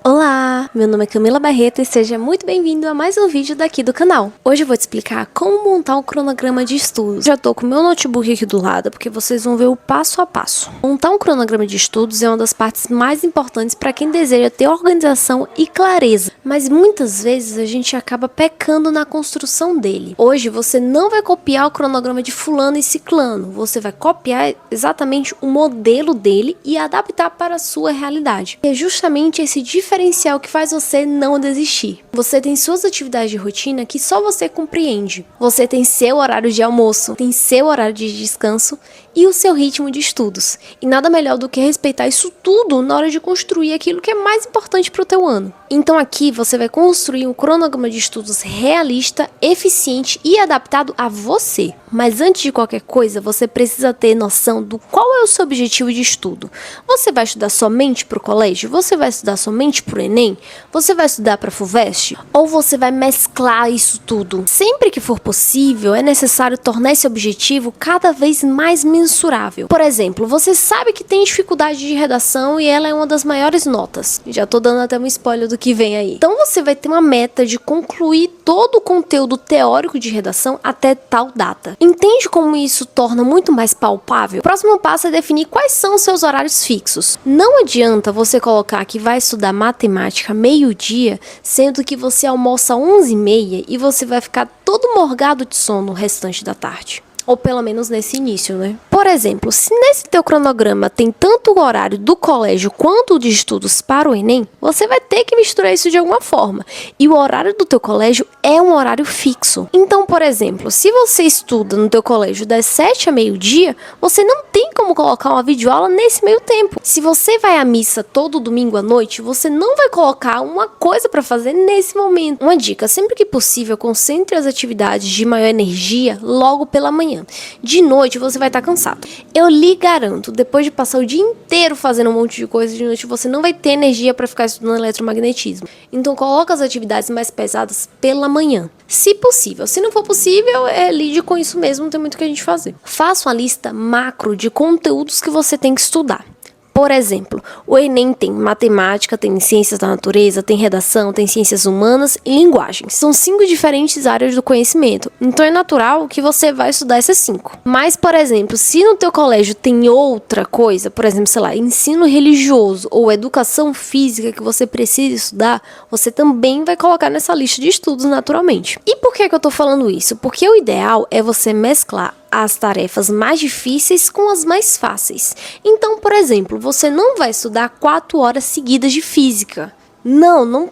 Olá, meu nome é Camila Barreto e seja muito bem-vindo a mais um vídeo daqui do canal. Hoje eu vou te explicar como montar um cronograma de estudos. Já tô com o meu notebook aqui do lado porque vocês vão ver o passo a passo. Montar um cronograma de estudos é uma das partes mais importantes para quem deseja ter organização e clareza, mas muitas vezes a gente acaba pecando na construção dele. Hoje você não vai copiar o cronograma de fulano e ciclano, você vai copiar exatamente o modelo dele e adaptar para a sua realidade. É justamente esse diferencial que faz você não desistir. Você tem suas atividades de rotina que só você compreende. Você tem seu horário de almoço, tem seu horário de descanso e o seu ritmo de estudos. E nada melhor do que respeitar isso tudo na hora de construir aquilo que é mais importante para o teu ano. Então aqui você vai construir um cronograma de estudos realista, eficiente e adaptado a você. Mas antes de qualquer coisa, você precisa ter noção do qual é o seu objetivo de estudo. Você vai estudar somente para o colégio? Você vai estudar somente para o Enem? Você vai estudar para a FUVEST? Ou você vai mesclar isso tudo? Sempre que for possível, é necessário tornar esse objetivo cada vez mais mensurável. Por exemplo, você sabe que tem dificuldade de redação e ela é uma das maiores notas. Já tô dando até um spoiler do que vem aí. Então você vai ter uma meta de concluir todo o conteúdo teórico de redação até tal data. Entende como isso torna muito mais palpável? O próximo passo é definir quais são os seus horários fixos. Não adianta você colocar que vai estudar matemática meio-dia, sendo que você almoça 11h30 e você vai ficar todo morgado de sono no restante da tarde. Ou pelo menos nesse início, né? Por exemplo, se nesse teu cronograma tem tanto o horário do colégio quanto o de estudos para o Enem, você vai ter que misturar isso de alguma forma. E o horário do teu colégio é um horário fixo. Então, por exemplo, se você estuda no teu colégio das 7 a meio-dia, você não tem como colocar uma videoaula nesse meio tempo. Se você vai à missa todo domingo à noite, você não vai colocar uma coisa para fazer nesse momento. Uma dica, sempre que possível, concentre as atividades de maior energia logo pela manhã. De noite você vai estar cansado. Eu lhe garanto, depois de passar o dia inteiro fazendo um monte de coisa de noite, você não vai ter energia para ficar estudando eletromagnetismo. Então coloca as atividades mais pesadas pela manhã, se possível. Se não for possível, lide com isso mesmo, não tem muito o que a gente fazer. Faça uma lista macro de conteúdos que você tem que estudar. Por exemplo, o Enem tem matemática, tem ciências da natureza, tem redação, tem ciências humanas e linguagens. São 5 diferentes áreas do conhecimento, então é natural que você vai estudar essas 5. Mas, por exemplo, se no teu colégio tem outra coisa, por exemplo, sei lá, ensino religioso ou educação física que você precisa estudar, você também vai colocar nessa lista de estudos naturalmente. E por que eu tô falando isso? Porque o ideal é você mesclar as tarefas mais difíceis com as mais fáceis. Então, por exemplo, você não vai estudar 4 horas seguidas de física. Não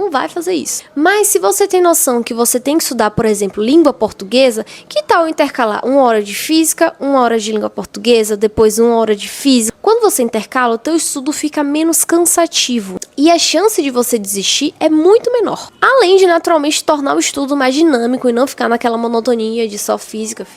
vai fazer isso. Mas se você tem noção que você tem que estudar, por exemplo, língua portuguesa, que tal intercalar 1 hora de física, 1 hora de língua portuguesa, depois 1 hora de física? Quando você intercala, o teu estudo fica menos cansativo e a chance de você desistir é muito menor. Além de naturalmente tornar o estudo mais dinâmico e não ficar naquela monotonia de só física.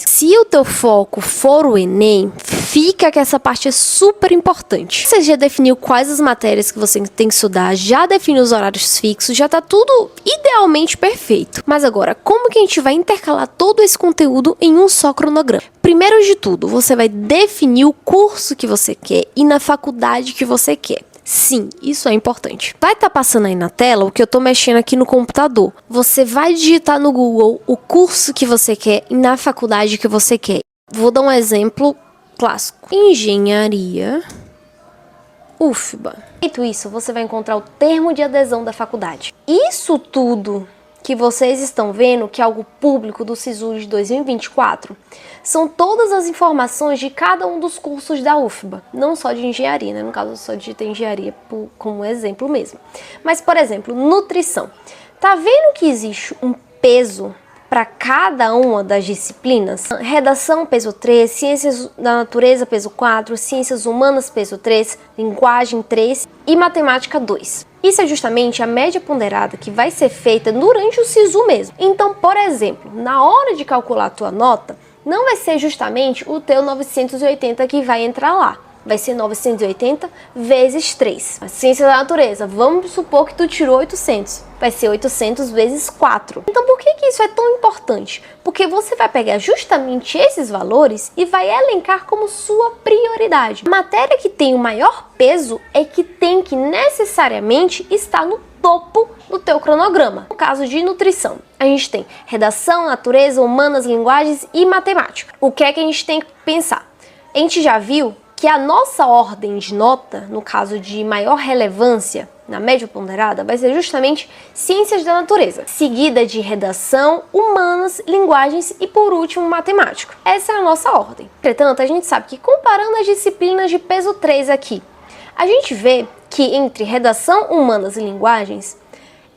Se o teu foco for o Enem, fica que essa parte é super importante. Você já definiu quais as matérias que você tem que estudar, já definiu os horários fixos, já tá tudo idealmente perfeito. Mas agora, como que a gente vai intercalar todo esse conteúdo em um só cronograma? Primeiro de tudo, você vai definir o curso que você quer e na faculdade que você quer. Sim, isso é importante. Vai estar passando aí na tela o que eu tô mexendo aqui no computador. Você vai digitar no Google o curso que você quer e na faculdade que você quer. Vou dar um exemplo clássico. Engenharia UFBA. Feito isso, você vai encontrar o termo de adesão da faculdade. Isso tudo que vocês estão vendo, que é algo público do SISU de 2024, são todas as informações de cada um dos cursos da UFBA, não só de engenharia, né? No caso, eu só digitei engenharia como exemplo mesmo. Mas, por exemplo, nutrição. Tá vendo que existe um peso para cada uma das disciplinas? Redação, peso 3, ciências da natureza, peso 4, ciências humanas, peso 3, linguagem 3 e matemática 2. Isso é justamente a média ponderada que vai ser feita durante o SISU mesmo. Então, por exemplo, na hora de calcular a tua nota, não vai ser justamente o teu 980 que vai entrar lá. vai ser 980 vezes 3. A ciência da natureza, vamos supor que tu tirou 800, vai ser 800 vezes 4. Então por que isso é tão importante? Porque você vai pegar justamente esses valores e vai elencar como sua prioridade. A matéria que tem o maior peso é que tem que necessariamente estar no topo do teu cronograma. No caso de nutrição, a gente tem redação, natureza, humanas, linguagens e matemática. O que é que a gente tem que pensar? A gente já viu que a nossa ordem de nota, no caso de maior relevância, na média ponderada, vai ser justamente ciências da natureza, seguida de redação, humanas, linguagens e, por último, matemática. Essa é a nossa ordem. Entretanto, a gente sabe que comparando as disciplinas de peso 3 aqui, a gente vê que entre redação, humanas e linguagens,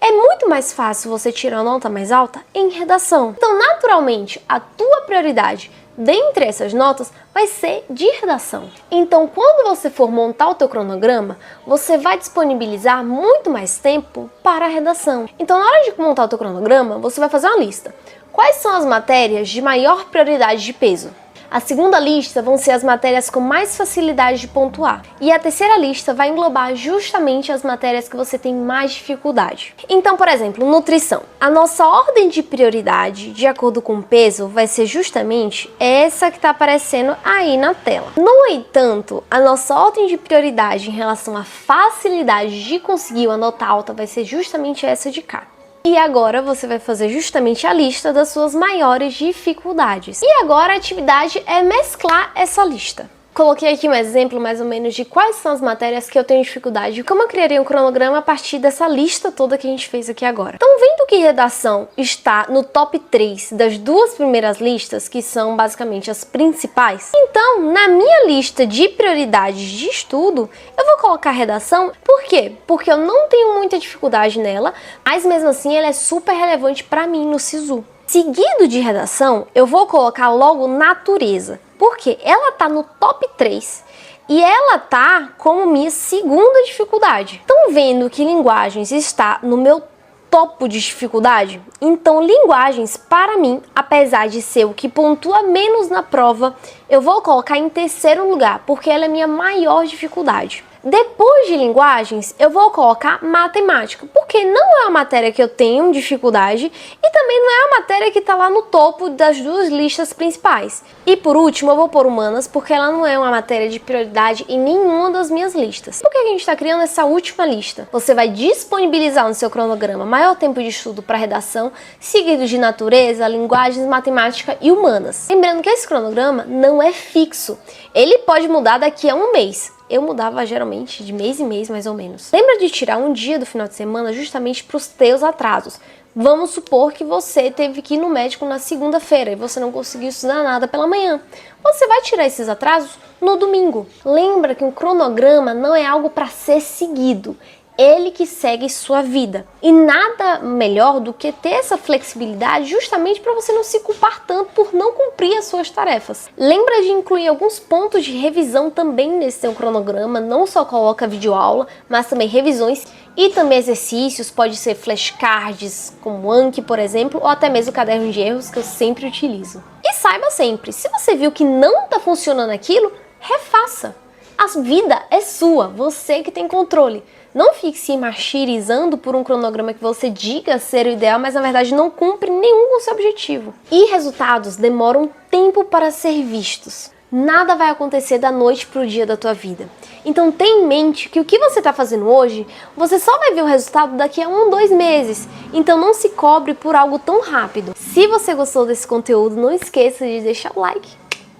é muito mais fácil você tirar a nota mais alta em redação. Então, naturalmente, a tua prioridade dentre essas notas vai ser de redação. Então, quando você for montar o teu cronograma, você vai disponibilizar muito mais tempo para a redação. Então, na hora de montar o teu cronograma, você vai fazer uma lista. Quais são as matérias de maior prioridade de peso? A segunda lista vão ser as matérias com mais facilidade de pontuar. E a terceira lista vai englobar justamente as matérias que você tem mais dificuldade. Então, por exemplo, nutrição. A nossa ordem de prioridade, de acordo com o peso, vai ser justamente essa que está aparecendo aí na tela. No entanto, a nossa ordem de prioridade em relação à facilidade de conseguir uma nota alta vai ser justamente essa de cá. E agora você vai fazer justamente a lista das suas maiores dificuldades. E agora a atividade é mesclar essa lista. Coloquei aqui um exemplo mais ou menos de quais são as matérias que eu tenho dificuldade e como eu criaria um cronograma a partir dessa lista toda que a gente fez aqui agora. Então, vendo que redação está no top 3 das duas primeiras listas, que são basicamente as principais, então, na minha lista de prioridades de estudo, eu vou colocar redação. Por quê? Porque eu não tenho muita dificuldade nela, mas mesmo assim ela é super relevante para mim no SISU. Seguido de redação, eu vou colocar logo natureza, porque ela tá no top 3 e ela tá como minha segunda dificuldade. Estão vendo que linguagens está no meu topo de dificuldade? Então, linguagens, para mim, apesar de ser o que pontua menos na prova, eu vou colocar em terceiro lugar, porque ela é minha maior dificuldade. Depois de linguagens, eu vou colocar matemática, porque não é uma matéria que eu tenho dificuldade e também não é uma matéria que está lá no topo das duas listas principais. E por último, eu vou pôr humanas, porque ela não é uma matéria de prioridade em nenhuma das minhas listas. Por que a gente está criando essa última lista? Você vai disponibilizar no seu cronograma maior tempo de estudo para redação, seguido de natureza, linguagens, matemática e humanas. Lembrando que esse cronograma não é fixo, ele pode mudar daqui a um mês. Eu mudava geralmente de mês em mês, mais ou menos. Lembra de tirar um dia do final de semana justamente para os teus atrasos. Vamos supor que você teve que ir no médico na segunda-feira e você não conseguiu estudar nada pela manhã. Você vai tirar esses atrasos no domingo. Lembra que um cronograma não é algo para ser seguido. Ele que segue sua vida. E nada melhor do que ter essa flexibilidade justamente para você não se culpar tanto por não cumprir as suas tarefas. Lembra de incluir alguns pontos de revisão também nesse seu cronograma, não só coloca videoaula, mas também revisões e também exercícios, pode ser flashcards como Anki, por exemplo, ou até mesmo o caderno de erros que eu sempre utilizo. E saiba sempre, se você viu que não está funcionando aquilo, refaça. A vida é sua, você que tem controle. Não fique se martirizando por um cronograma que você diga ser o ideal, mas na verdade não cumpre nenhum com o seu objetivo. E resultados demoram tempo para ser vistos. Nada vai acontecer da noite para o dia da tua vida. Então tenha em mente que o que você está fazendo hoje, você só vai ver o resultado daqui a 1, 2 meses. Então não se cobre por algo tão rápido. Se você gostou desse conteúdo, não esqueça de deixar o like,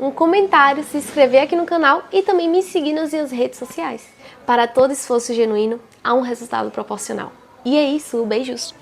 um comentário, se inscrever aqui no canal e também me seguir nas minhas redes sociais. Para todo esforço genuíno, há um resultado proporcional. E é isso, beijos!